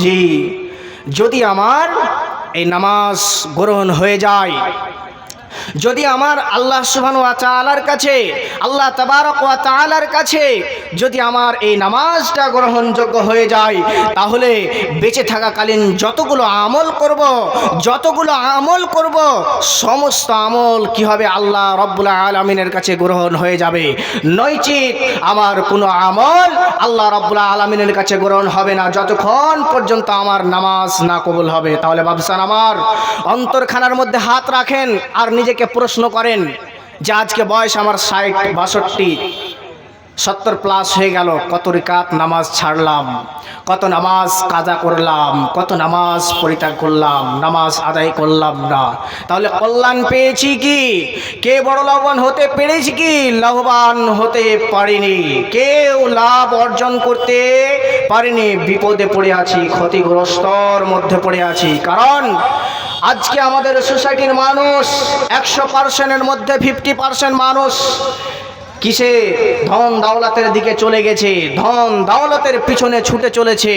জি, যদি আমার এই নামাজ গ্রহণ হয়ে যায়, যদি আমার আল্লাহ সুবহানাহু ওয়া তাআলার কাছে, আল্লাহ তাবারক ওয়া তাআলার কাছে যদি আমার এই নামাজটা গ্রহণযোগ্য হয়ে যায়, তাহলে বেঁচে থাকাকালীন যতগুলো আমল করব সমস্ত আমল কি হবে, আল্লাহ রাব্বুল আলামিনের কাছে গ্রহণ হয়ে যাবে। নয়চিত আমার কোনো আমল আল্লাহ রাব্বুল আলামিনের কাছে গ্রহণ হবে না যতক্ষণ পর্যন্ত আমার নামাজ না কবুল হবে। তাহলে বাবসান আমার অন্তরখানার মধ্যে হাত রাখেন আর নিজেকে প্রশ্ন করেন যে আজকে বয়স আমার 60-62-70 প্লাস হয়ে গেল, কত রিকাত নামাজ ছাড়লাম, কত নামাজ কাজা করলাম, কত নামাজ পরিত্যাগ করলাম, নামাজ আদায় করলাম না। তাহলে কল্যাণ পেয়েছি কি? কে বড় লাভবান হতে পেরেছি কি? লাভবান হতে পারিনি, কেউ লাভ অর্জন করতে পারিনি। বিপদে পড়ে আছি, ক্ষতিগ্রস্তর মধ্যে পড়ে আছি। কারণ আজকে আমাদের সোসাইটির মানুষ 100%-এর মধ্যে 50% মানুষ কিসে? ধন দাওলাতের দিকে চলে গেছে, ধন দাওলাতের পিছনে ছুটে চলেছে,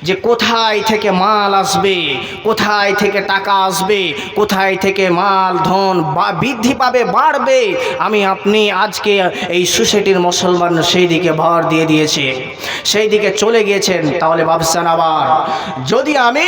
যে কোথায় থেকে মাল আসবে, কোথায় থেকে টাকা আসবে, কোথায় থেকে মাল ধন বৃদ্ধি পাবে, বাড়বে। আমি আপনি আজকে এই সোসাইটির মুসলমান সেই দিকে ভর দিয়ে দিয়েছে, সেই দিকে চলে গিয়েছেন। তাহলে ভাবছেন আবার যদি আমি